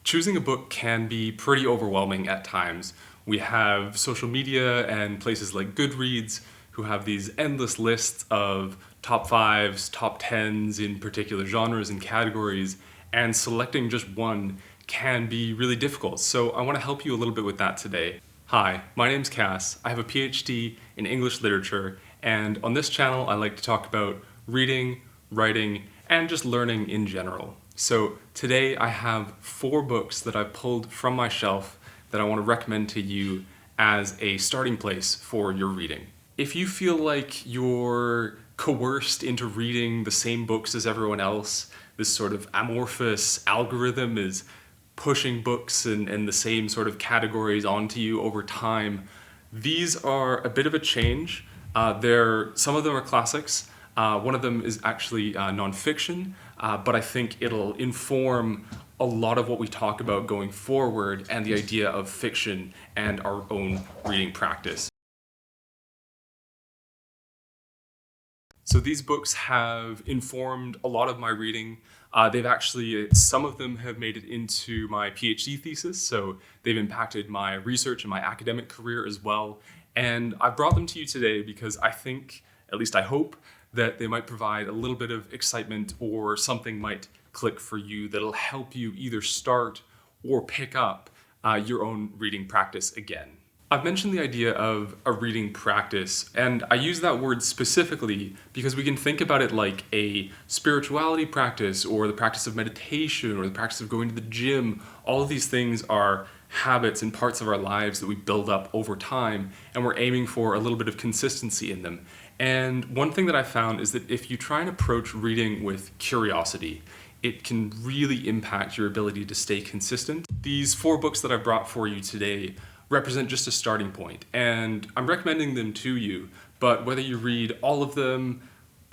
Choosing a book can be pretty overwhelming at times. We have social media and places like Goodreads who have these endless lists of top fives, top tens in particular genres and categories, and selecting just one can be really difficult. So I want to help you a little bit with that today. Hi, my name's Cass. I have a PhD in English literature, and on this channel I like to talk about reading, writing, and just learning in general. So today I have 4 books that I've pulled from my shelf that I want to recommend to you as a starting place for your reading. If you feel like you're coerced into reading the same books as everyone else, this sort of amorphous algorithm is pushing books and the same sort of categories onto you over time, these are a bit of a change. Some of them are classics. One of them is actually nonfiction, but I think it'll inform a lot of what we talk about going forward and the idea of fiction and our own reading practice. So these books have informed a lot of my reading. Some of them have made it into my PhD thesis, so they've impacted my research and my academic career as well. And I brought them to you today because I think, at least I hope, that they might provide a little bit of excitement or something might click for you that'll help you either start or pick up your own reading practice again. I've mentioned the idea of a reading practice, and I use that word specifically because we can think about it like a spirituality practice or the practice of meditation or the practice of going to the gym. All of these things are habits and parts of our lives that we build up over time, and we're aiming for a little bit of consistency in them. And one thing that I found is that if you try and approach reading with curiosity, it can really impact your ability to stay consistent. These 4 books that I brought for you today represent just a starting point, and I'm recommending them to you, but whether you read all of them,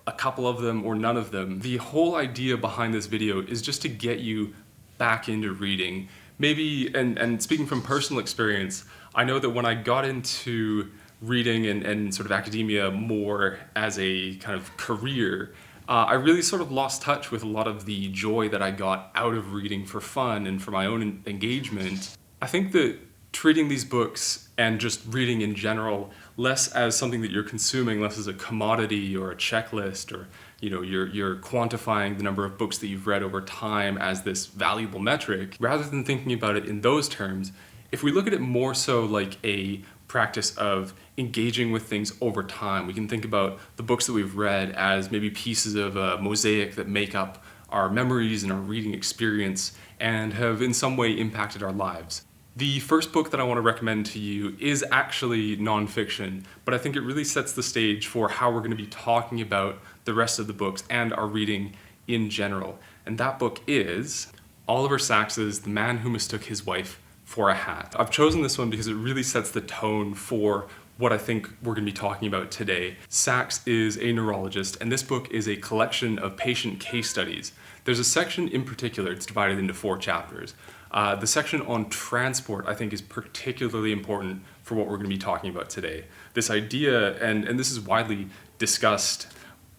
a couple of them, or none of them, the whole idea behind this video is just to get you back into reading. Maybe, and speaking from personal experience, I know that when I got into reading and sort of academia more as a kind of career, I really sort of lost touch with a lot of the joy that I got out of reading for fun and for my own engagement. I think that treating these books and just reading in general less as something that you're consuming, less as a commodity or a checklist, or you're quantifying the number of books that you've read over time as this valuable metric, rather than thinking about it in those terms, if we look at it more so like a practice of engaging with things over time, we can think about the books that we've read as maybe pieces of a mosaic that make up our memories and our reading experience and have in some way impacted our lives. The first book that I want to recommend to you is actually nonfiction, but I think it really sets the stage for how we're going to be talking about the rest of the books and our reading in general. And that book is Oliver Sacks's The Man Who Mistook His Wife for a Hat. I've chosen this one because it really sets the tone for what I think we're going to be talking about today. Sacks is a neurologist, and this book is a collection of patient case studies. There's a section in particular, it's divided into 4 chapters. The section on transport, I think, is particularly important for what we're going to be talking about today. This idea, and this is widely discussed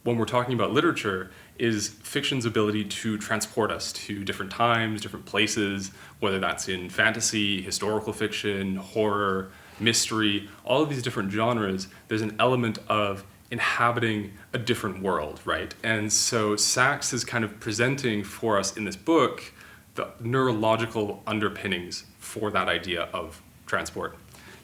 when we're talking about literature, is fiction's ability to transport us to different times, different places, whether that's in fantasy, historical fiction, horror, mystery, all of these different genres. There's an element of inhabiting a different world, right? And so Sacks is kind of presenting for us in this book the neurological underpinnings for that idea of transport.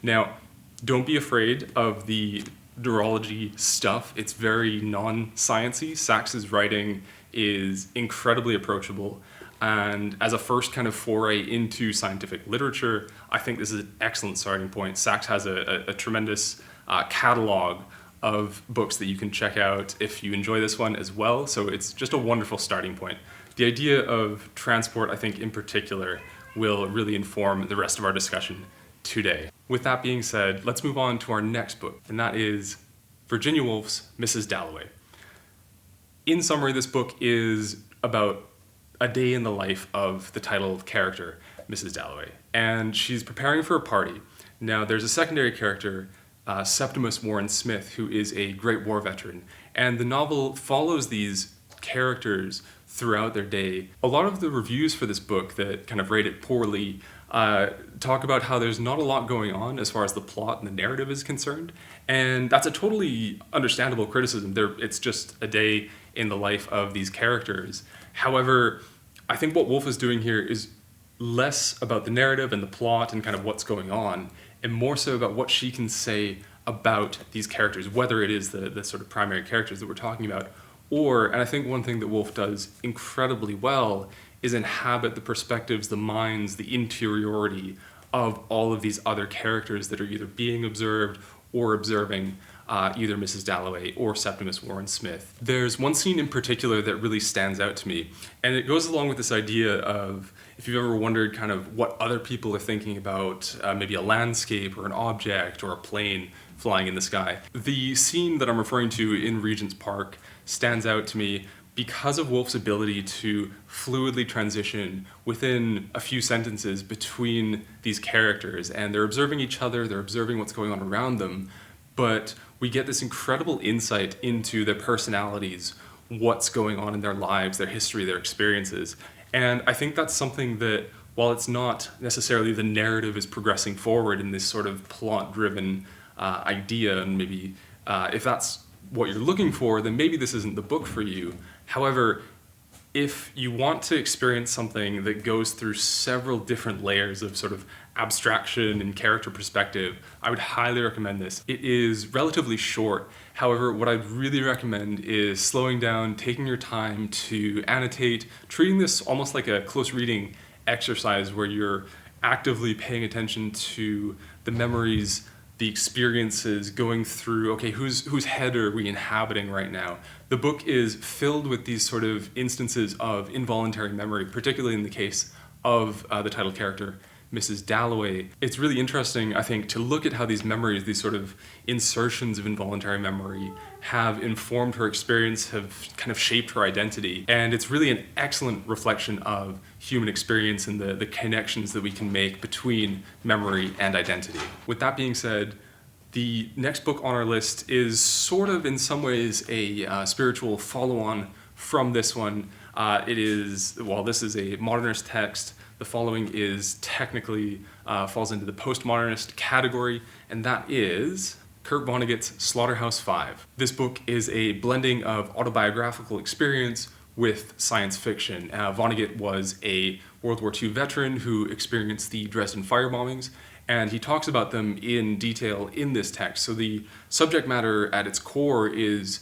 Now, don't be afraid of the neurology stuff. It's very non-sciencey. Sacks's writing is incredibly approachable, and as a first kind of foray into scientific literature, I think this is an excellent starting point. Sacks has a tremendous catalog of books that you can check out if you enjoy this one as well, so it's just a wonderful starting point. The idea of transport, I think, in particular, will really inform the rest of our discussion today. With that being said, let's move on to our next book, and that is Virginia Woolf's Mrs. Dalloway. In summary, this book is about a day in the life of the title character, Mrs. Dalloway, and she's preparing for a party. Now, there's a secondary character, Septimus Warren Smith, who is a great war veteran, and the novel follows these characters throughout their day. A lot of the reviews for this book that kind of rate it poorly talk about how there's not a lot going on as far as the plot and the narrative is concerned, and that's a totally understandable criticism. It's just a day in the life of these characters. However, I think what Woolf is doing here is less about the narrative and the plot and kind of what's going on, and more so about what she can say about these characters, whether it is the sort of primary characters that we're talking about, and I think one thing that Woolf does incredibly well is inhabit the perspectives, the minds, the interiority of all of these other characters that are either being observed or observing either Mrs. Dalloway or Septimus Warren Smith. There's one scene in particular that really stands out to me, and it goes along with this idea of, if you've ever wondered kind of what other people are thinking about maybe a landscape or an object or a plane flying in the sky. The scene that I'm referring to in Regent's Park stands out to me because of Woolf's ability to fluidly transition within a few sentences between these characters, and they're observing each other, they're observing what's going on around them, but we get this incredible insight into their personalities, what's going on in their lives, their history, their experiences. And I think that's something that, while it's not necessarily the narrative is progressing forward in this sort of plot-driven idea, and maybe if that's what you're looking for, then maybe this isn't the book for you. However, if you want to experience something that goes through several different layers of sort of abstraction and character perspective, I would highly recommend this. It is relatively short. However, what I'd really recommend is slowing down, taking your time to annotate, treating this almost like a close reading exercise where you're actively paying attention to the memories, the experiences, going through, okay, whose head are we inhabiting right now? The book is filled with these sort of instances of involuntary memory, particularly in the case of the title character, Mrs. Dalloway. It's really interesting, I think, to look at how these memories, these sort of insertions of involuntary memory, have informed her experience, have kind of shaped her identity. And it's really an excellent reflection of human experience and the connections that we can make between memory and identity. With that being said, the next book on our list is sort of, in some ways, a spiritual follow-on from this one. This is a modernist text. The following is technically falls into the postmodernist category, and that is Kurt Vonnegut's Slaughterhouse Five. This book is a blending of autobiographical experience with science fiction. Vonnegut was a World War II veteran who experienced the Dresden fire bombings, and he talks about them in detail in this text. So the subject matter at its core is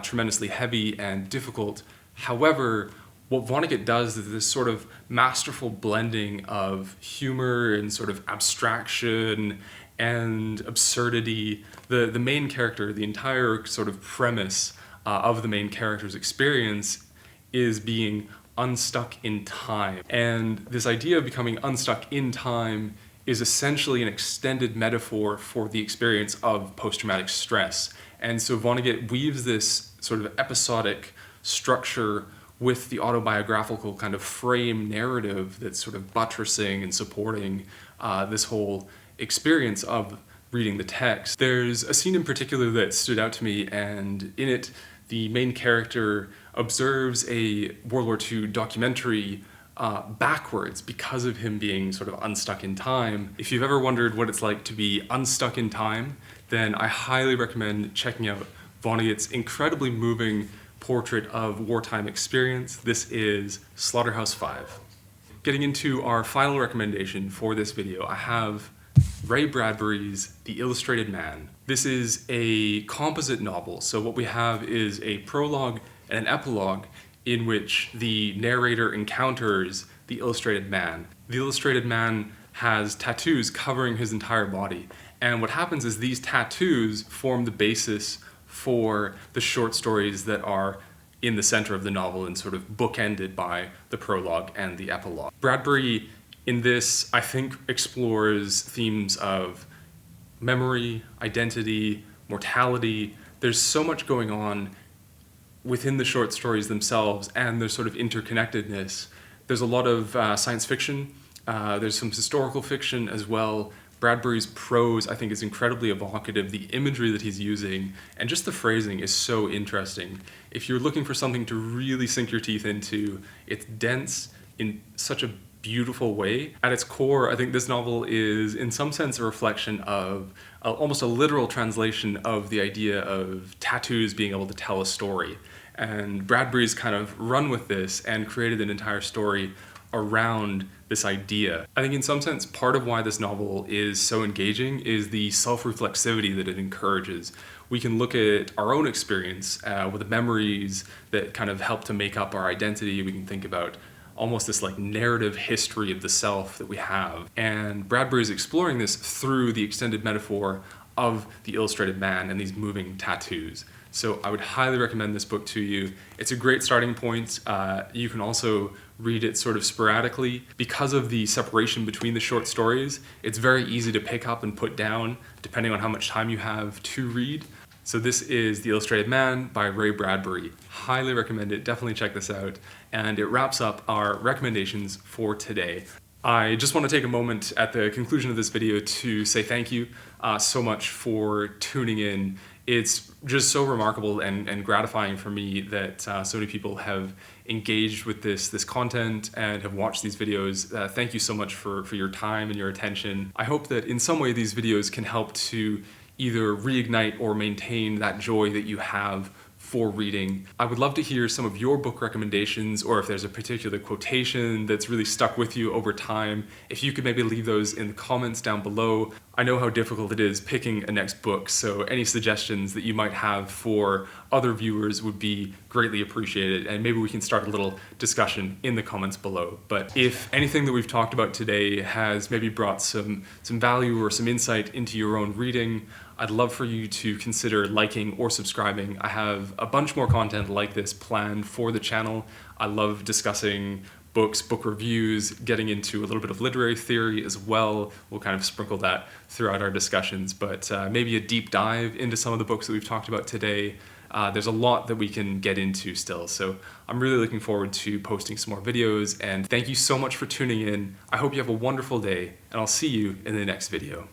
tremendously heavy and difficult. However, what Vonnegut does is this sort of masterful blending of humor and sort of abstraction and absurdity. The main character, the entire sort of premise of the main character's experience is being unstuck in time. And this idea of becoming unstuck in time is essentially an extended metaphor for the experience of post-traumatic stress. And so Vonnegut weaves this sort of episodic structure with the autobiographical kind of frame narrative that's sort of buttressing and supporting this whole experience of reading the text. There's a scene in particular that stood out to me, and in it, the main character observes a World War II documentary backwards because of him being sort of unstuck in time. If you've ever wondered what it's like to be unstuck in time, then I highly recommend checking out Vonnegut's incredibly moving portrait of wartime experience. This is Slaughterhouse Five. Getting into our final recommendation for this video, I have Ray Bradbury's The Illustrated Man. This is a composite novel, so what we have is a prologue and an epilogue in which the narrator encounters the illustrated man. The illustrated man has tattoos covering his entire body, and what happens is these tattoos form the basis for the short stories that are in the center of the novel and sort of bookended by the prologue and the epilogue. Bradbury, in this, I think, explores themes of memory, identity, mortality. There's so much going on within the short stories themselves and their sort of interconnectedness. There's a lot of science fiction, there's some historical fiction as well, Bradbury's prose, I think, is incredibly evocative. The imagery that he's using and just the phrasing is so interesting. If you're looking for something to really sink your teeth into, it's dense in such a beautiful way. At its core, I think this novel is, in some sense, a reflection of almost a literal translation of the idea of tattoos being able to tell a story. And Bradbury's kind of run with this and created an entire story around this idea. I think in some sense, part of why this novel is so engaging is the self-reflexivity that it encourages. We can look at our own experience with the memories that kind of help to make up our identity. We can think about almost this like narrative history of the self that we have. And Bradbury's exploring this through the extended metaphor of the illustrated man and these moving tattoos. So I would highly recommend this book to you. It's a great starting point. You can also read it sort of sporadically. Because of the separation between the short stories, it's very easy to pick up and put down depending on how much time you have to read. So this is The Illustrated Man by Ray Bradbury. Highly recommend it. Definitely check this out. And it wraps up our recommendations for today. I just want to take a moment at the conclusion of this video to say thank you so much for tuning in. It's just so remarkable and gratifying for me that so many people have engaged with this content and have watched these videos. Thank you so much for your time and your attention. I hope that in some way these videos can help to either reignite or maintain that joy that you have for reading. I would love to hear some of your book recommendations, or if there's a particular quotation that's really stuck with you over time, if you could maybe leave those in the comments down below. I know how difficult it is picking a next book, so any suggestions that you might have for other viewers would be greatly appreciated, and maybe we can start a little discussion in the comments below. But if anything that we've talked about today has maybe brought some value or some insight into your own reading, I'd love for you to consider liking or subscribing. I have a bunch more content like this planned for the channel. I love discussing books, book reviews, getting into a little bit of literary theory as well. We'll kind of sprinkle that throughout our discussions, but maybe a deep dive into some of the books that we've talked about today. There's a lot that we can get into still, so I'm really looking forward to posting some more videos, and thank you so much for tuning in. I hope you have a wonderful day, and I'll see you in the next video.